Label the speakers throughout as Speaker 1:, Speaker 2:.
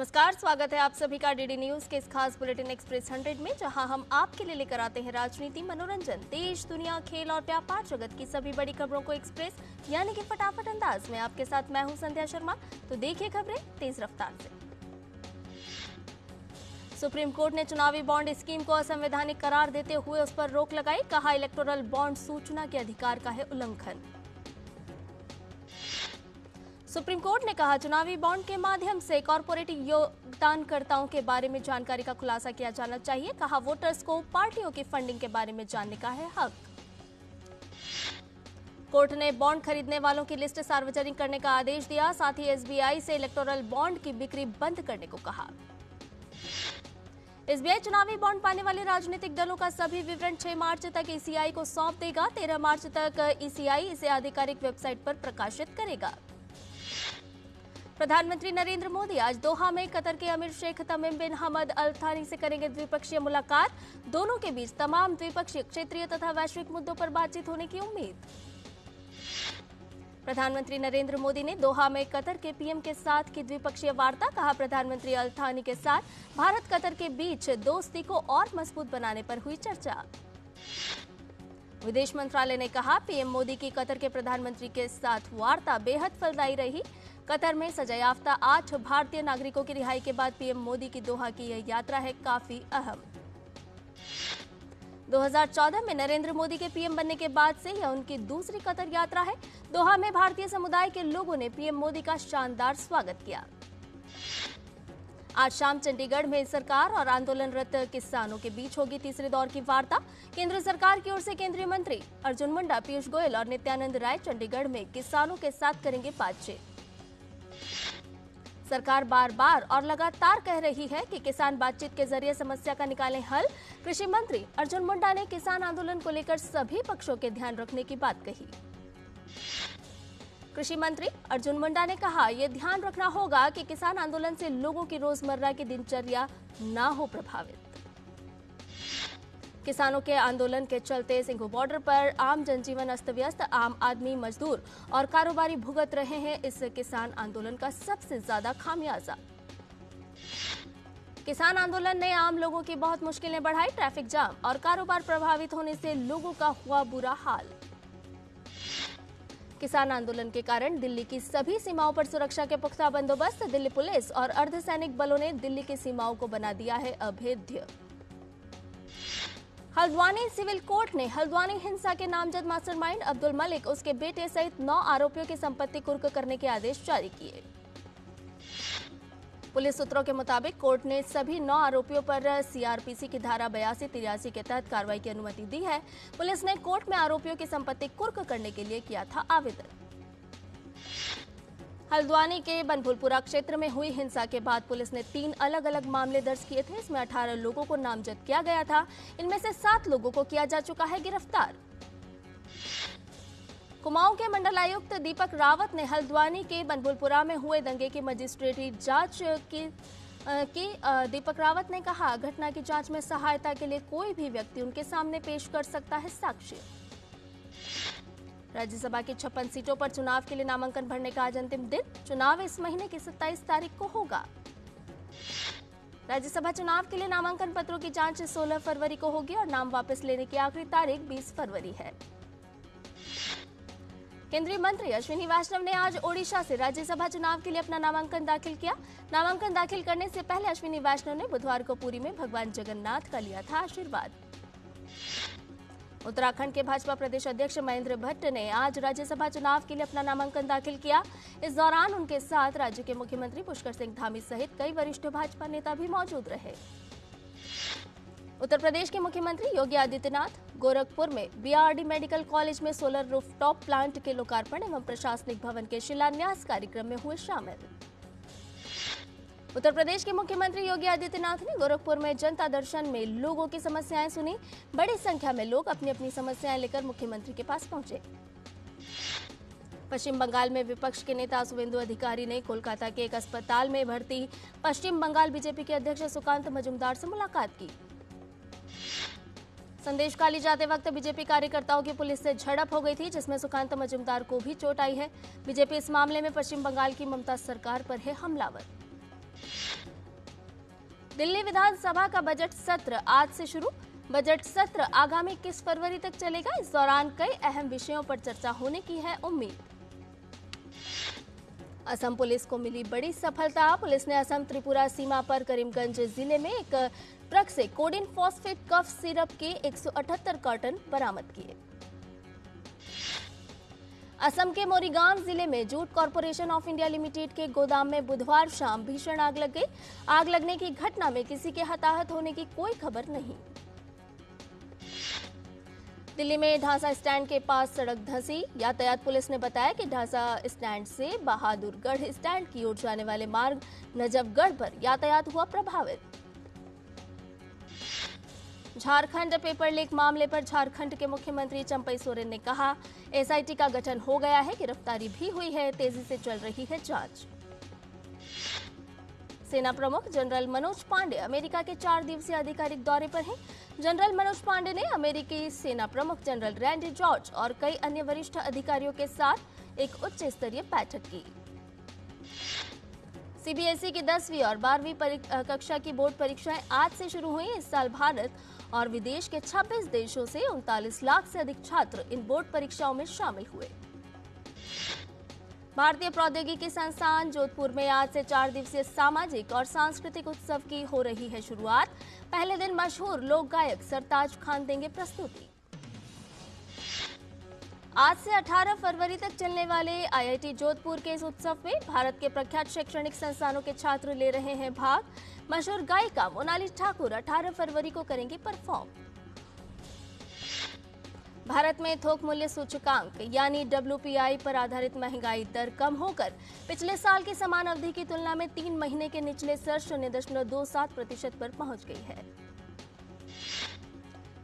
Speaker 1: नमस्कार, स्वागत है आप सभी का डीडी न्यूज के इस खास बुलेटिन एक्सप्रेस 100 में, जहां हम आपके लिए लेकर आते हैं राजनीति, मनोरंजन, देश, दुनिया, खेल और व्यापार जगत की सभी बड़ी खबरों को एक्सप्रेस यानी कि फटाफट अंदाज में। आपके साथ मैं हूं संध्या शर्मा। तो देखिए खबरें तेज रफ्तार से। सुप्रीम कोर्ट ने चुनावी बॉन्ड स्कीम को असंवैधानिक करार देते हुए उस पर रोक लगाई। कहा, इलेक्टोरल बॉन्ड सूचना के अधिकार का है उल्लंघन। सुप्रीम कोर्ट ने कहा, चुनावी बॉन्ड के माध्यम से कॉर्पोरेट योगदानकर्ताओं के बारे में जानकारी का खुलासा किया जाना चाहिए। कहा, वोटर्स को पार्टियों की फंडिंग के बारे में जानने का है हक। कोर्ट ने बॉन्ड खरीदने वालों की लिस्ट सार्वजनिक करने का आदेश दिया। साथ ही एसबीआई से इलेक्टोरल बॉन्ड की बिक्री बंद करने को कहा। एसबीआई चुनावी बॉन्ड पाने वाले राजनीतिक दलों का सभी विवरण 6 मार्च तक ईसीआई को सौंप देगा। 13 मार्च तक ईसीआई इसे आधिकारिक वेबसाइट पर प्रकाशित करेगा। प्रधानमंत्री नरेंद्र मोदी आज दोहा में कतर के अमीर शेख तमीम बिन हमद अल थानी से करेंगे द्विपक्षीय मुलाकात। दोनों के बीच तमाम द्विपक्षीय, क्षेत्रीय तथा वैश्विक मुद्दों पर बातचीत होने की उम्मीद। प्रधानमंत्री नरेंद्र मोदी ने दोहा में कतर के पीएम के साथ की द्विपक्षीय वार्ता। कहा, प्रधानमंत्री अल थानी के साथ भारत कतर के बीच दोस्ती को और मजबूत बनाने पर हुई चर्चा। विदेश मंत्रालय ने कहा, पीएम मोदी की कतर के प्रधानमंत्री के साथ वार्ता बेहद फलदायी रही। कतर में सजायाफ्ता 8 भारतीय नागरिकों की रिहाई के बाद पीएम मोदी की दोहा की यह यात्रा है काफी अहम। 2014 में नरेंद्र मोदी के पीएम बनने के बाद से यह उनकी दूसरी कतर यात्रा है। दोहा में भारतीय समुदाय के लोगों ने पीएम मोदी का शानदार स्वागत किया। आज शाम चंडीगढ़ में सरकार और आंदोलनरत किसानों के बीच होगी तीसरे दौर की वार्ता। केंद्र सरकार की ओर से केंद्रीय मंत्री अर्जुन मुंडा, पीयूष गोयल और नित्यानंद राय चंडीगढ़ में किसानों के साथ करेंगे बातचीत। सरकार बार बार और लगातार कह रही है कि किसान बातचीत के जरिए समस्या का निकालें हल। कृषि मंत्री अर्जुन मुंडा ने किसान आंदोलन को लेकर सभी पक्षों के ध्यान रखने की बात कही। कृषि मंत्री अर्जुन मुंडा ने कहा, यह ध्यान रखना होगा कि किसान आंदोलन से लोगों की रोजमर्रा की दिनचर्या ना हो प्रभावित। किसानों के आंदोलन के चलते सिंघू बॉर्डर पर आम जनजीवन अस्त व्यस्त, आम आदमी, मजदूर और कारोबारी भुगत रहे हैं इस किसान आंदोलन का सबसे ज्यादा खामियाजा। किसान आंदोलन ने आम लोगों की बहुत मुश्किलें बढ़ाई। ट्रैफिक जाम और कारोबार प्रभावित होने से लोगों का हुआ बुरा हाल। किसान आंदोलन के कारण दिल्ली की सभी सीमाओं पर सुरक्षा के पुख्ता बंदोबस्त। दिल्ली पुलिस और अर्धसैनिक बलों ने दिल्ली की सीमाओं को बना दिया है अभेद्य। हल्द्वानी सिविल कोर्ट ने हल्द्वानी हिंसा के नामजद मास्टरमाइंड अब्दुल मलिक, उसके बेटे सहित 9 आरोपियों की संपत्ति कुर्क करने के आदेश जारी किए। पुलिस सूत्रों के मुताबिक कोर्ट ने सभी 9 आरोपियों पर सीआरपीसी की धारा 82-83 के तहत कार्रवाई की अनुमति दी है। पुलिस ने कोर्ट में आरोपियों की संपत्ति कुर्क करने के लिए किया था आवेदन। हल्द्वानी के बनभुलपुरा क्षेत्र में हुई हिंसा के बाद पुलिस ने 3 अलग अलग मामले दर्ज किए थे। इसमें 18 लोगों को नामजद किया गया था। इनमें से 7 लोगों को किया जा चुका है गिरफ्तार। कुमाऊं के मंडलायुक्त दीपक रावत ने हल्द्वानी के बनभुलपुरा में हुए दंगे की मजिस्ट्रेटी जांच की। दीपक रावत ने कहा, घटना की जांच में सहायता के लिए कोई भी व्यक्ति उनके सामने पेश कर सकता है साक्ष्य। राज्यसभा की 56 सीटों पर चुनाव के लिए नामांकन भरने का आज अंतिम दिन। चुनाव इस महीने की 27 तारीख को होगा। राज्यसभा चुनाव के लिए नामांकन पत्रों की जांच 16 फरवरी को होगी और नाम वापस लेने की आखिरी तारीख 20 फरवरी है। केंद्रीय मंत्री अश्विनी वैष्णव ने आज ओडिशा से राज्यसभा चुनाव के लिए अपना नामांकन दाखिल किया। नामांकन दाखिल करने से पहले अश्विनी वैष्णव ने बुधवार को पुरी में भगवान जगन्नाथ का लिया था आशीर्वाद। उत्तराखंड के भाजपा प्रदेश अध्यक्ष महेंद्र भट्ट ने आज राज्यसभा चुनाव के लिए अपना नामांकन दाखिल किया। इस दौरान उनके साथ राज्य के मुख्यमंत्री पुष्कर सिंह धामी सहित कई वरिष्ठ भाजपा नेता भी मौजूद रहे। उत्तर प्रदेश के मुख्यमंत्री योगी आदित्यनाथ गोरखपुर में बीआरडी मेडिकल कॉलेज में सोलर रूफटॉप प्लांट के लोकार्पण एवं प्रशासनिक भवन के शिलान्यास कार्यक्रम में हुए शामिल। उत्तर प्रदेश के मुख्यमंत्री योगी आदित्यनाथ ने गोरखपुर में जनता दर्शन में लोगों की समस्याएं सुनी। बड़ी संख्या में लोग अपनी अपनी समस्याएं लेकर मुख्यमंत्री के पास पहुंचे। पश्चिम बंगाल में विपक्ष के नेता शुवेंदु अधिकारी ने कोलकाता के एक अस्पताल में भर्ती पश्चिम बंगाल बीजेपी के अध्यक्ष सुकांत मजुमदार से मुलाकात की। संदेशखाली जाते वक्त बीजेपी कार्यकर्ताओं की पुलिस से झड़प हो गई थी, जिसमें सुकांत मजुमदार को भी चोट आई है। बीजेपी इस मामले में पश्चिम बंगाल की ममता सरकार पर है हमलावर। दिल्ली विधानसभा का बजट सत्र आज से शुरू। बजट सत्र आगामी 21 फरवरी तक चलेगा। इस दौरान कई अहम विषयों पर चर्चा होने की है उम्मीद। असम पुलिस को मिली बड़ी सफलता। पुलिस ने असम त्रिपुरा सीमा पर करीमगंज जिले में एक ट्रक से कोडिन फॉस्फेट कफ सिरप के 178 कार्टन बरामद किए। असम के मोरीगांव जिले में jute corporation of India limited के गोदाम में बुधवार शाम भीषण आग लग गई। आग लगने की घटना में किसी के हताहत होने की कोई खबर नहीं। दिल्ली में ढांसा स्टैंड के पास सड़क धंसी। यातायात पुलिस ने बताया कि ढांसा स्टैंड से बहादुरगढ़ स्टैंड की ओर जाने वाले मार्ग नजफगढ़ पर यातायात हुआ प्रभावित। झारखंड पेपर लीक मामले पर झारखंड के मुख्यमंत्री चंपई सोरेन ने कहा, एसआईटी का गठन हो गया है, गिरफ्तारी भी हुई है, तेजी से चल रही है जांच। सेना प्रमुख जनरल मनोज पांडे अमेरिका के 4 दिवसीय आधिकारिक दौरे पर हैं। जनरल मनोज पांडे ने अमेरिकी सेना प्रमुख जनरल रैंडी जॉर्ज और कई अन्य वरिष्ठ अधिकारियों के साथ एक उच्च स्तरीय बैठक की। सीबीएसई की 10वीं और 12वीं कक्षा की बोर्ड परीक्षाएं आज से शुरू हुई। इस साल भारत और विदेश के 26 देशों से 39 लाख से अधिक छात्र इन बोर्ड परीक्षाओं में शामिल हुए। भारतीय प्रौद्योगिकी संस्थान जोधपुर में आज से 4 दिवसीय सामाजिक और सांस्कृतिक उत्सव की हो रही है शुरुआत। पहले दिन मशहूर लोक गायक सरताज खान देंगे प्रस्तुति। आज से 18 फरवरी तक चलने वाले आईआईटी जोधपुर के इस उत्सव में भारत के प्रख्यात शैक्षणिक संस्थानों के छात्र ले रहे हैं भाग। मशहूर गायिका मोनाली ठाकुर 18 फरवरी को करेंगी परफॉर्म। भारत में थोक मूल्य सूचकांक यानी WPI पर आधारित महंगाई दर कम होकर पिछले साल की समान अवधि की तुलना में 3 महीने के निचले स्तर 0.27% पर पहुंच गई है।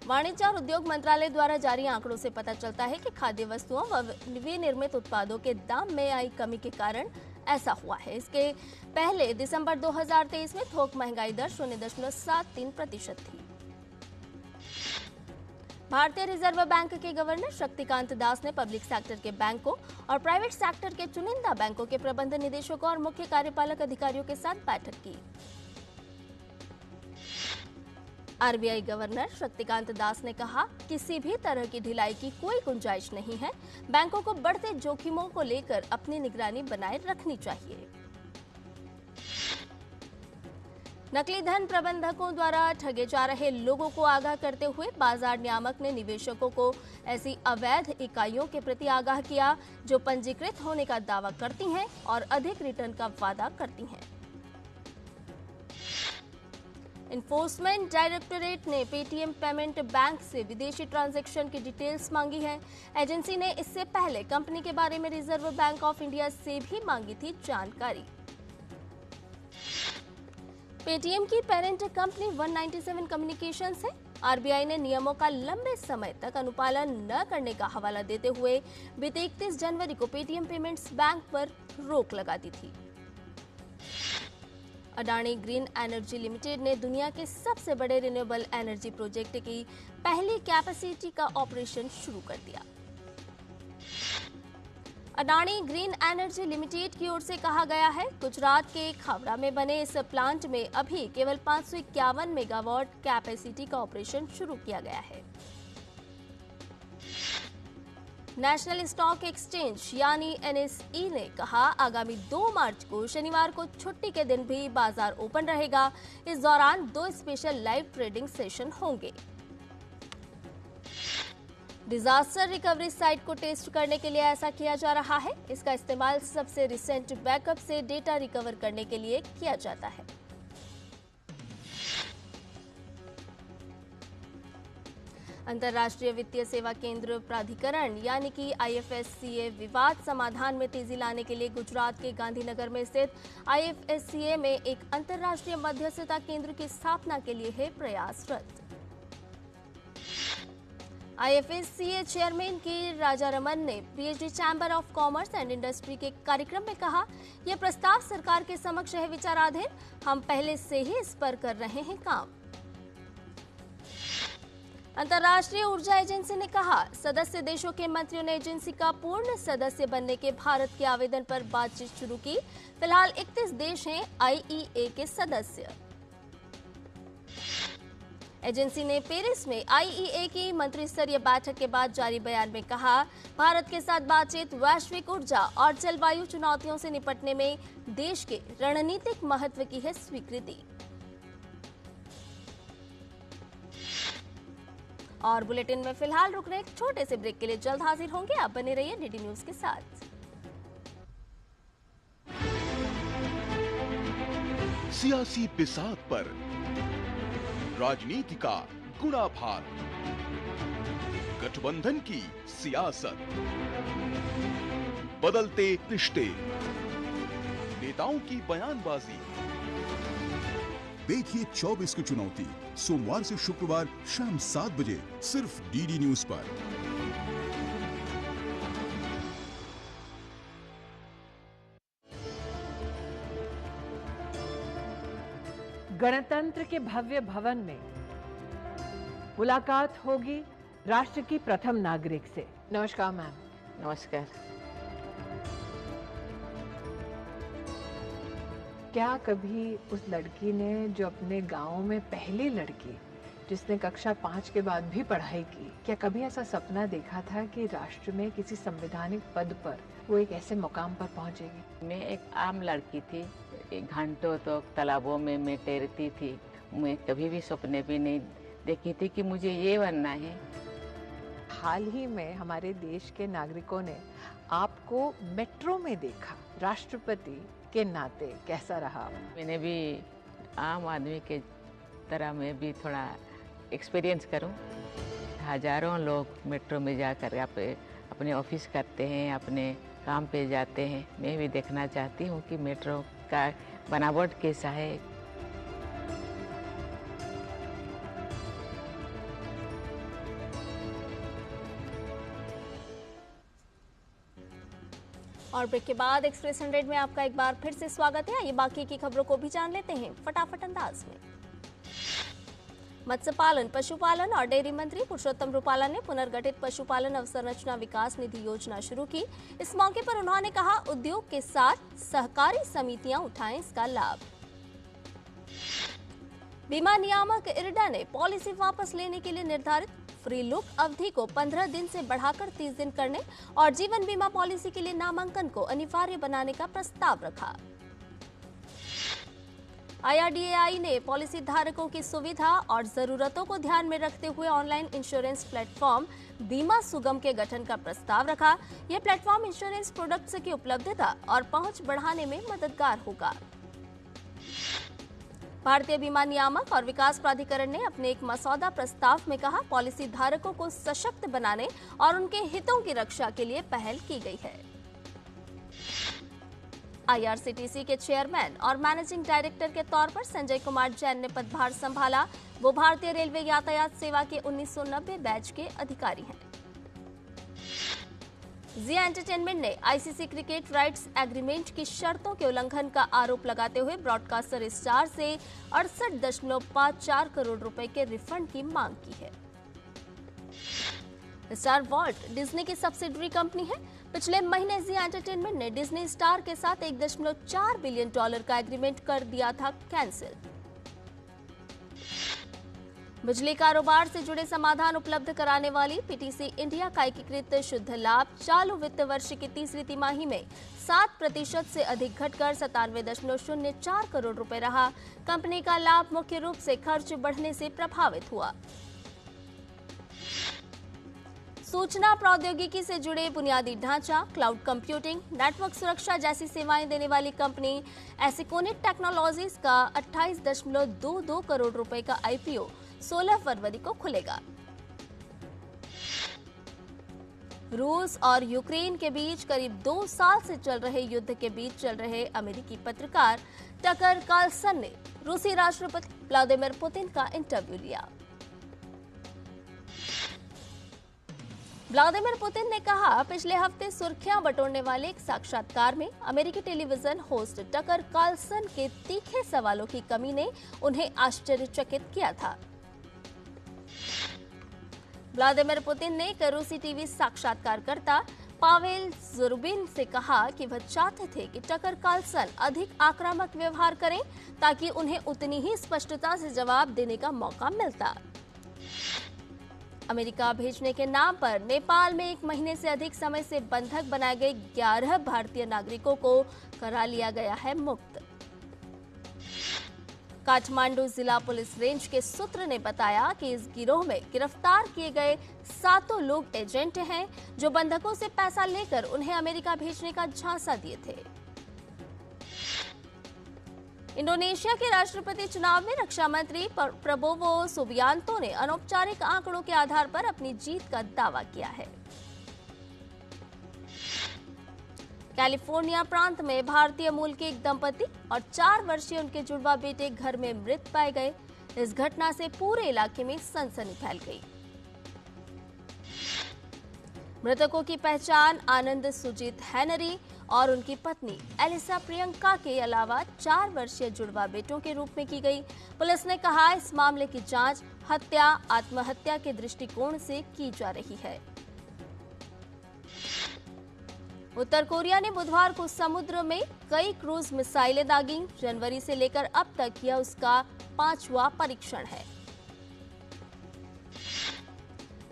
Speaker 1: वाणिज्य और उद्योग मंत्रालय द्वारा जारी आंकड़ों से पता चलता है कि खाद्य वस्तुओं व विनिर्मित उत्पादों के दाम में आई कमी के कारण ऐसा हुआ है। इसके पहले दिसंबर 2023 में थोक महंगाई दर 0.73% थी। भारतीय रिजर्व बैंक के गवर्नर शक्तिकांत दास ने पब्लिक सेक्टर के बैंकों और प्राइवेट सेक्टर के चुनिंदा बैंकों के प्रबंध निदेशकों और मुख्य कार्यपालक अधिकारियों के साथ बैठक की। आरबीआई गवर्नर शक्तिकांत दास ने कहा, किसी भी तरह की ढिलाई की कोई गुंजाइश नहीं है। बैंकों को बढ़ते जोखिमों को लेकर अपनी निगरानी बनाए रखनी चाहिए। नकली धन प्रबंधकों द्वारा ठगे जा रहे लोगों को आगाह करते हुए बाजार नियामक ने निवेशकों को ऐसी अवैध इकाइयों के प्रति आगाह किया जो पंजीकृत होने का दावा करती हैं और अधिक रिटर्न का वादा करती हैं। इन्फोर्समेंट डायरेक्टोरेट ने पेटीएम पेमेंट बैंक से विदेशी ट्रांजैक्शन की डिटेल्स मांगी है। एजेंसी ने इससे पहले कंपनी के बारे में रिजर्व बैंक ऑफ इंडिया से भी मांगी थी जानकारी। पेटीएम की पेरेंट कंपनी 197 कम्युनिकेशंस है। आरबीआई ने नियमों का लंबे समय तक अनुपालन न करने का हवाला देते हुए बीते 31 जनवरी को पेटीएम पेमेंट्स बैंक पर रोक लगा दी थी। अडानी ग्रीन एनर्जी लिमिटेड ने दुनिया के सबसे बड़े रिन्यूएबल एनर्जी प्रोजेक्ट की पहली कैपेसिटी का ऑपरेशन शुरू कर दिया। अडानी ग्रीन एनर्जी लिमिटेड की ओर से कहा गया है, गुजरात के खावड़ा में बने इस प्लांट में अभी केवल 551 मेगावाट कैपेसिटी का ऑपरेशन शुरू किया गया है। नेशनल स्टॉक एक्सचेंज यानी NSE ने कहा, आगामी 2 मार्च को शनिवार को छुट्टी के दिन भी बाजार ओपन रहेगा। इस दौरान 2 स्पेशल लाइव ट्रेडिंग सेशन होंगे। डिजास्टर रिकवरी साइट को टेस्ट करने के लिए ऐसा किया जा रहा है। इसका इस्तेमाल सबसे रिसेंट बैकअप से डेटा रिकवर करने के लिए किया जाता है। अंतर्राष्ट्रीय वित्तीय सेवा केंद्र प्राधिकरण यानी कि IFSCA विवाद समाधान में तेजी लाने के लिए गुजरात के गांधीनगर में स्थित IFSCA में एक अंतर्राष्ट्रीय मध्यस्थता केंद्र की स्थापना के लिए है प्रयासरत। IFSCA चेयरमैन के राजा रमन ने PhD chamber of commerce and industry के कार्यक्रम में कहा, यह प्रस्ताव सरकार के समक्ष है विचाराधीन। हम पहले से ही इस पर कर रहे हैं काम। अंतर्राष्ट्रीय ऊर्जा एजेंसी ने कहा, सदस्य देशों के मंत्रियों ने एजेंसी का पूर्ण सदस्य बनने के भारत के आवेदन पर बातचीत शुरू की। फिलहाल 31 देश हैं IEA के सदस्य। एजेंसी ने पेरिस में आईईए की मंत्री स्तरीय बैठक के बाद जारी बयान में कहा, भारत के साथ बातचीत वैश्विक ऊर्जा और जलवायु चुनौतियों से निपटने में देश के रणनीतिक महत्व की है स्वीकृति। और बुलेटिन में फिलहाल रुक रहे एक छोटे से ब्रेक के लिए जल्द हाजिर होंगे। आप बने रहिए डीडी न्यूज के साथ।
Speaker 2: सियासी बिसात पर राजनीति का गुणाभार, गठबंधन की सियासत, बदलते रिश्ते, नेताओं की बयानबाजी।
Speaker 3: देखिए 24 की चुनौती सोमवार से शुक्रवार शाम 7 बजे सिर्फ डीडी न्यूज पर।
Speaker 4: गणतंत्र के भव्य भवन में मुलाकात होगी राष्ट्र की प्रथम नागरिक से। नमस्कार मैम।
Speaker 5: नमस्कार।
Speaker 4: क्या कभी उस लड़की ने जो अपने गांव में पहली लड़की जिसने कक्षा 5 के बाद भी पढ़ाई की, क्या कभी ऐसा सपना देखा था कि राष्ट्र में किसी संवैधानिक पद पर वो एक ऐसे मुकाम पर पहुंचेगी?
Speaker 5: मैं एक आम लड़की थी, घंटों तो तालाबों में मैं तैरती थी। मैं कभी भी सपने भी नहीं देखी थी कि मुझे ये बनना है।
Speaker 4: हाल ही में हमारे देश के नागरिकों ने आपको मेट्रो में देखा, राष्ट्रपति के नाते कैसा रहा?
Speaker 5: मैंने भी आम आदमी के तरह मैं भी थोड़ा एक्सपीरियंस करूं। हजारों लोग मेट्रो में जाकर अपने ऑफिस करते हैं, अपने काम पे जाते हैं। मैं भी देखना चाहती हूं कि मेट्रो का बनावट कैसा है।
Speaker 1: और ब्रेक के बाद एक्सप्रेस 100 में आपका एक बार फिर से स्वागत है। आइए बाकी की खबरों को भी जान लेते हैं फटाफट अंदाज में। मत्स्य पालन, पशुपालन और डेयरी मंत्री पुरुषोत्तम रूपाला ने पुनर्गठित पशुपालन अवसंरचना विकास निधि योजना शुरू की। इस मौके पर उन्होंने कहा, उद्योग के साथ सहकारी समितियां उठाएं इसका लाभ। बीमा नियामक इरडा ने पॉलिसी वापस लेने के लिए निर्धारित फ्री लुक अवधि को 15 दिन से बढ़ाकर 30 दिन करने और जीवन बीमा पॉलिसी के लिए नामांकन को अनिवार्य बनाने का प्रस्ताव रखा। IRDAI ने पॉलिसी धारकों की सुविधा और जरूरतों को ध्यान में रखते हुए ऑनलाइन इंश्योरेंस प्लेटफॉर्म बीमा सुगम के गठन का प्रस्ताव रखा। यह प्लेटफॉर्म इंश्योरेंस प्रोडक्ट्स की उपलब्धता और पहुंच बढ़ाने में मददगार होगा। भारतीय बीमा नियामक और विकास प्राधिकरण ने अपने एक मसौदा प्रस्ताव में कहा, पॉलिसी धारकों को सशक्त बनाने और उनके हितों की रक्षा के लिए पहल की गई है। IRCTC के चेयरमैन और मैनेजिंग डायरेक्टर के तौर पर संजय कुमार जैन ने पदभार संभाला। वो भारतीय रेलवे यातायात सेवा के 1990 बैच के अधिकारी हैं। जिया एंटरटेनमेंट ने ICC क्रिकेट राइट्स एग्रीमेंट की शर्तों के उल्लंघन का आरोप लगाते हुए ब्रॉडकास्टर स्टार से 68.54 करोड़ रुपए के रिफंड की मांग की है। स्टार वॉल्ट डिज्नी की सब्सिडरी कंपनी है। पिछले महीने जिया एंटरटेनमेंट ने डिज्नी स्टार के साथ $1.4 बिलियन का एग्रीमेंट कर दिया था कैंसिल। बिजली कारोबार से जुड़े समाधान उपलब्ध कराने वाली PTC इंडिया का एकीकृत शुद्ध लाभ चालू वित्त वर्ष की तीसरी तिमाही में 7% से अधिक घटकर 97.04 करोड़ रुपए रहा। कंपनी का लाभ मुख्य रूप से खर्च बढ़ने से प्रभावित हुआ। सूचना प्रौद्योगिकी से जुड़े बुनियादी ढांचा, क्लाउड कंप्यूटिंग, नेटवर्क सुरक्षा जैसी सेवाएं देने वाली कंपनी एसिकोनिक टेक्नोलॉजीज का 28.22 करोड़ रुपए का IPO 16 फरवरी को खुलेगा। रूस और यूक्रेन के बीच करीब 2 साल से चल रहे युद्ध के बीच चल रहे अमेरिकी पत्रकार टकर कार्लसन ने रूसी राष्ट्रपति व्लादिमीर पुतिन का इंटरव्यू लिया। व्लादिमीर पुतिन ने कहा, पिछले हफ्ते सुर्खियां बटोरने वाले एक साक्षात्कार में अमेरिकी टेलीविजन होस्ट टकर कार्लसन के तीखे सवालों की कमी ने उन्हें आश्चर्यचकित किया था। व्लादिमीर पुतिन ने एक रूसी टीवी साक्षात्कारकर्ता पावेल ज़ुरुबिन से कहा कि वह चाहते थे कि टकर कार्लसन अधिक आक्रामक व्यवहार करें ताकि उन्हें उतनी ही स्पष्टता से जवाब देने का मौका मिलता। अमेरिका भेजने के नाम पर नेपाल में 1 महीने से अधिक समय से बंधक बनाए गए 11 भारतीय नागरिकों को करा लिया गया है मुक्त। काठमांडू जिला पुलिस रेंज के सूत्र ने बताया कि इस गिरोह में गिरफ्तार किए गए 7 लोग एजेंट हैं जो बंधकों से पैसा लेकर उन्हें अमेरिका भेजने का झांसा दिए थे। इंडोनेशिया के राष्ट्रपति चुनाव में रक्षा मंत्री प्रबोवो सुबियांतो ने अनौपचारिक आंकड़ों के आधार पर अपनी जीत का दावा किया है। कैलिफोर्निया प्रांत में भारतीय मूल के एक दंपति और 4 वर्षीय उनके जुड़वा बेटे घर में मृत पाए गए। इस घटना से पूरे इलाके में सनसनी फैल गई। मृतकों की पहचान आनंद सुजीत हेनरी और उनकी पत्नी एलिसा प्रियंका के अलावा 4 वर्षीय जुड़वा बेटों के रूप में की गई। पुलिस ने कहा इस मामले की जांच हत्या आत्महत्या के दृष्टिकोण से की जा रही है। उत्तर कोरिया ने बुधवार को समुद्र में कई क्रूज मिसाइलें दागी। जनवरी से लेकर अब तक यह उसका 5वां परीक्षण है।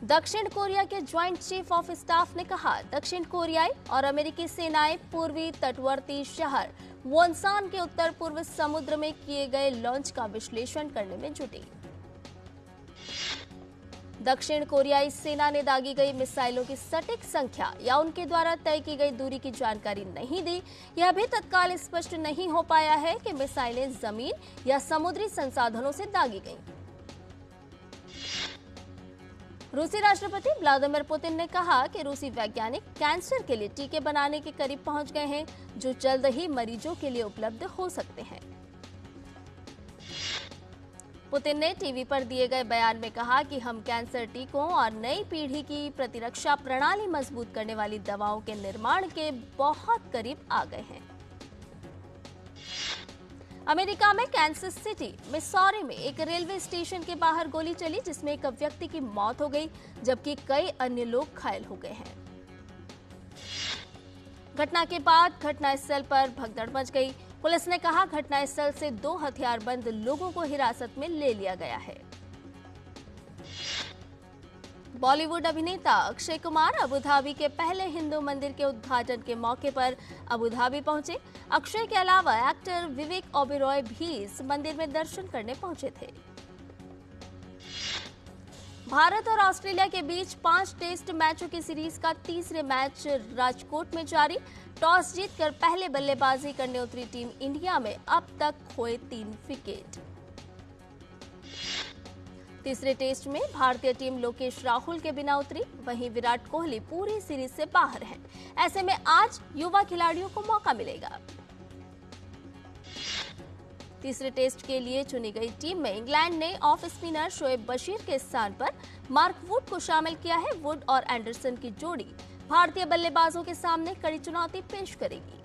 Speaker 1: दक्षिण कोरिया के ज्वाइंट चीफ ऑफ स्टाफ ने कहा दक्षिण कोरियाई और अमेरिकी सेनाएं पूर्वी तटवर्ती शहर वोनसान के उत्तर पूर्व समुद्र में किए गए लॉन्च का विश्लेषण करने में जुटी। दक्षिण कोरियाई सेना ने दागी गई मिसाइलों की सटीक संख्या या उनके द्वारा तय की गई दूरी की जानकारी नहीं दी। यह भी तत्काल स्पष्ट नहीं हो पाया है कि मिसाइलें जमीन या समुद्री संसाधनों से दागी गईं। रूसी राष्ट्रपति व्लादिमीर पुतिन ने कहा कि रूसी वैज्ञानिक कैंसर के लिए टीके बनाने के करीब पहुंच गए हैं जो जल्द ही मरीजों के लिए उपलब्ध हो सकते हैं। पुतिन ने टीवी पर दिए गए बयान में कहा कि हम कैंसर टीकों और नई पीढ़ी की प्रतिरक्षा प्रणाली मजबूत करने वाली दवाओं के निर्माण के बहुत करीब आ गए हैं। अमेरिका में कैंसस सिटी मिसौरी में एक रेलवे स्टेशन के बाहर गोली चली जिसमें एक व्यक्ति की मौत हो गई जबकि कई अन्य लोग घायल हो गए हैं। घटना के बाद घटनास्थल पर भगदड़ मच गई। पुलिस ने कहा घटनास्थल से 2 हथियारबंद लोगों को हिरासत में ले लिया गया है। बॉलीवुड अभिनेता अक्षय कुमार अबुधाबी के पहले हिंदू मंदिर के उद्घाटन के मौके पर अबुधाबी पहुंचे। अक्षय के अलावा एक्टर विवेक ओबेरॉय भी इस मंदिर में दर्शन करने पहुंचे थे। भारत और ऑस्ट्रेलिया के बीच 5 टेस्ट मैचों की सीरीज का तीसरे मैच राजकोट में जारी। टॉस जीतकर पहले बल्लेबाजी करने उतरी टीम इंडिया में अब तक खोए 3 विकेट। तीसरे टेस्ट में भारतीय टीम लोकेश राहुल के बिना उतरी, वहीं विराट कोहली पूरी सीरीज से बाहर हैं। ऐसे में आज युवा खिलाड़ियों को मौका मिलेगा। तीसरे टेस्ट के लिए चुनी गई टीम में इंग्लैंड ने ऑफ स्पिनर शोएब बशीर के स्थान पर मार्क वुड को शामिल किया है। वुड और एंडरसन की जोड़ी भारतीय बल्लेबाजों के सामने कड़ी चुनौती पेश करेगी।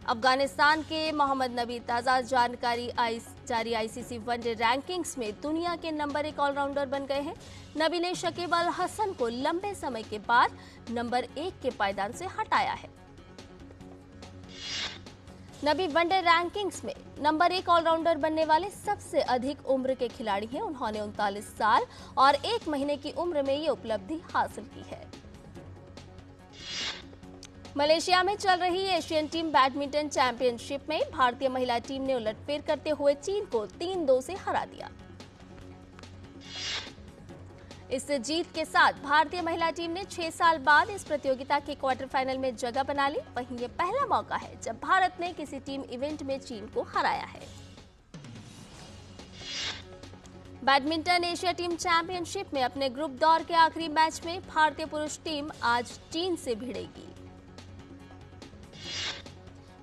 Speaker 1: अफगानिस्तान के मोहम्मद नबी ताज़ा जारी आईसीसी वनडे रैंकिंग्स में दुनिया के नंबर 1 ऑलराउंडर बन गए हैं। नबी ने शकीब अल हसन को लंबे समय के बाद नंबर 1 के पायदान से हटाया है। नबी वनडे रैंकिंग्स में नंबर 1 ऑलराउंडर बनने वाले सबसे अधिक उम्र के खिलाड़ी हैं। उन्होंने 39 साल और 1 महीने की उम्र में ये उपलब्धि हासिल की है। मलेशिया में चल रही एशियन टीम बैडमिंटन चैंपियनशिप में भारतीय महिला टीम ने उलटफेर करते हुए चीन को 3-2 से हरा दिया। इस जीत के साथ भारतीय महिला टीम ने 6 साल बाद इस प्रतियोगिता के क्वार्टर फाइनल में जगह बना ली। वहीं ये पहला मौका है जब भारत ने किसी टीम इवेंट में चीन को हराया है। बैडमिंटन एशिया टीम चैंपियनशिप में अपने ग्रुप दौर के आखिरी मैच में भारतीय पुरुष टीम आज चीन से भिड़ेगी।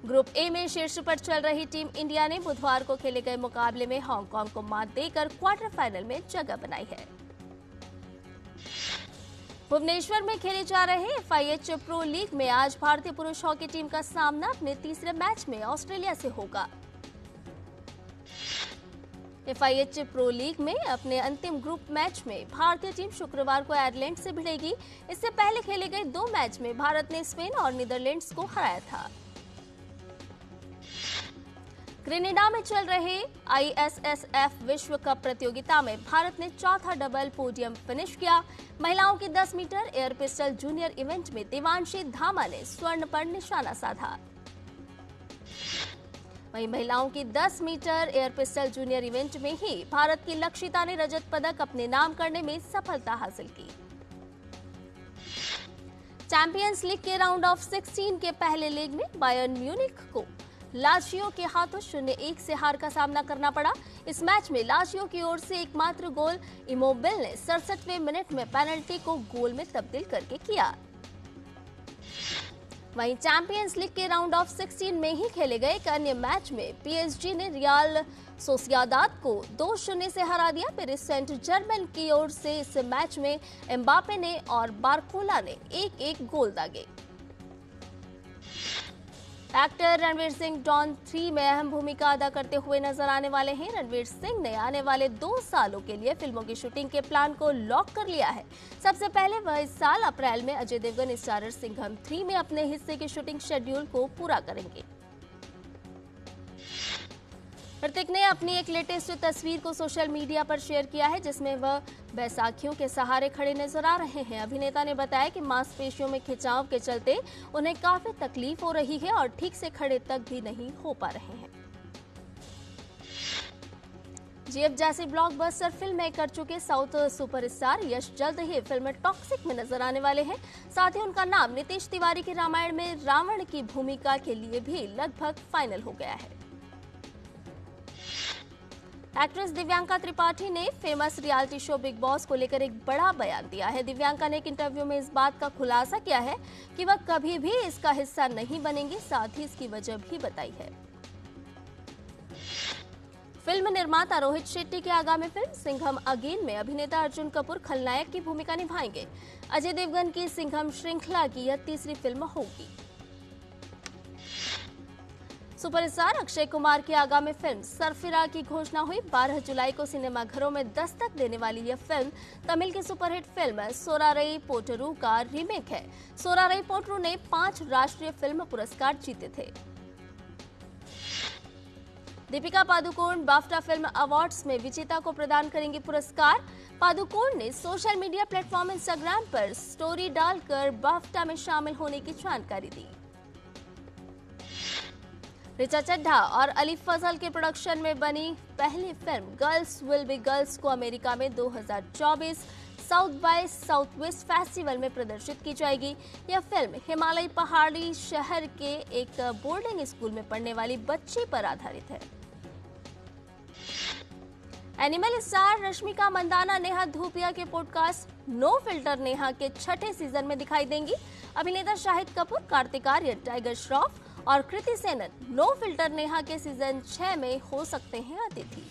Speaker 1: ग्रुप ए में शीर्ष पर चल रही टीम इंडिया ने बुधवार को खेले गए मुकाबले में हांगकांग को मात देकर क्वार्टर फाइनल में जगह बनाई है। भुवनेश्वर में खेले जा रहे FIH प्रो लीग में आज भारतीय पुरुष हॉकी टीम का सामना अपने तीसरे मैच में ऑस्ट्रेलिया से होगा। FIH प्रो लीग में अपने अंतिम ग्रुप मैच में भारतीय टीम शुक्रवार को आयरलैंड से भिड़ेगी। इससे पहले खेले गए 2 मैच में भारत ने स्पेन और नीदरलैंड्स को हराया था। ग्रेनेडा में चल रहे ISSF विश्व कप प्रतियोगिता में भारत ने चौथा डबल पोडियम फिनिश किया। महिलाओं की 10 metre air pistol junior event में देवांशी धामा ने स्वर्ण पर निशाना साधा। वहीं महिलाओं की 10 metre air pistol junior event में ही भारत की लक्षिता ने रजत पदक अपने नाम करने में सफलता हासिल की। चैंपियंस लीग के राउंड ऑफ 16 के पहले लेग में बायर्न म्यूनिख को लाजियो के हाथों 0-1 से हार का सामना करना पड़ा। इस मैच में लाजियो की ओर से एकमात्र गोल इमोबिल ने 67वें मिनट में पेनल्टी को गोल में तब्दील करके किया। वहीं चैंपियंस लीग के राउंड ऑफ 16 में ही खेले गए एक अन्य मैच में PSG ने रियल सोसियादाद को 2-0 से हरा दिया। पेरिस सेंट जर्मन की ओर से इस मैच में एम्बापे ने और बारकोला ने 1-1 गोल दागे। एक्टर रणवीर सिंह डॉन 3 में अहम भूमिका अदा करते हुए नजर आने वाले हैं। रणवीर सिंह ने आने वाले 2 सालों के लिए फिल्मों की शूटिंग के प्लान को लॉक कर लिया है। सबसे पहले वह इस साल अप्रैल में अजय देवगन स्टारर सिंघम 3 में अपने हिस्से के शूटिंग शेड्यूल को पूरा करेंगे। ऋतिक ने अपनी एक लेटेस्ट तस्वीर को सोशल मीडिया पर शेयर किया है, जिसमें वह बैसाखियों के सहारे खड़े नजर आ रहे हैं। अभिनेता ने बताया कि मांसपेशियों में खिंचाव के चलते उन्हें काफी तकलीफ हो रही है और ठीक से खड़े तक भी नहीं हो पा रहे हैं। GF जैसी ब्लॉकबस्टर फिल्में कर चुके साउथ सुपरस्टार यश जल्द ही फिल्म टॉक्सिक में नजर आने वाले हैं। साथ ही उनका नाम नीतीश तिवारी की रामायण में रावण की भूमिका के लिए भी लगभग फाइनल हो गया है। एक्ट्रेस दिव्यांका त्रिपाठी ने famous reality show big boss को लेकर एक बड़ा बयान दिया है। दिव्यांका ने एक इंटरव्यू में इस बात का खुलासा किया है कि वह कभी भी इसका हिस्सा नहीं बनेंगी, साथ ही इसकी वजह भी बताई है। फिल्म निर्माता रोहित शेट्टी की आगामी फिल्म सिंघम अगेन में अभिनेता अर्जुन कपूर खलनायक की भूमिका निभाएंगे। अजय देवगन की सिंघम श्रृंखला की यह तीसरी फिल्म होगी। सुपरस्टार अक्षय कुमार की आगामी फिल्म सरफिरा की घोषणा हुई। 12 जुलाई को सिनेमाघरों में दस्तक देने वाली यह फिल्म तमिल की सुपरहिट फिल्म सोरारई पोटरू का रीमेक है। सोरारई पोटरू ने 5 राष्ट्रीय फिल्म पुरस्कार जीते थे। Deepika Padukone BAFTA film awards में विजेता को प्रदान करेंगी पुरस्कार। पादुकोण ने सोशल मीडिया प्लेटफॉर्म इंस्टाग्राम पर स्टोरी डालकर बाफ्टा में शामिल होने की जानकारी दी। ऋचा चड्ढा और अली फजल के प्रोडक्शन में बनी पहली film girls will be girls को अमेरिका में 2024 South by Southwest festival में प्रदर्शित की जाएगी। यह फिल्म हिमालयी पहाड़ी शहर के एक बोर्डिंग स्कूल में पढ़ने वाली बच्ची पर आधारित है। एनिमल स्टार रश्मिका मंदाना नेहा धूपिया के पॉडकास्ट नो फिल्टर नेहा के 6ठे सीजन में दिखाई देंगी। अभिनेता शाहिद कपूर, कार्तिक आर्यन, टाइगर श्रॉफ और कृति सेनन नो फिल्टर नेहा के सीजन 6 में हो सकते हैं अतिथि।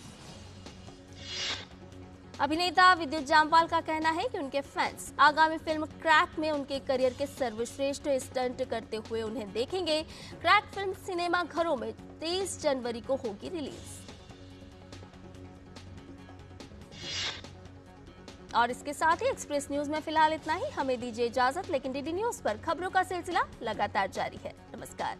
Speaker 1: अभिनेता विद्युत जामवाल का कहना है कि उनके फैंस आगामी फिल्म क्रैक में उनके करियर के सर्वश्रेष्ठ स्टंट करते हुए उन्हें देखेंगे। क्रैक फिल्म सिनेमा घरों में 23 जनवरी को होगी रिलीज। और इसके साथ ही एक्सप्रेस न्यूज में फिलहाल इतना ही। हमें दीजिए इजाजत, लेकिन डीडी न्यूज पर खबरों का सिलसिला लगातार जारी है। नमस्कार।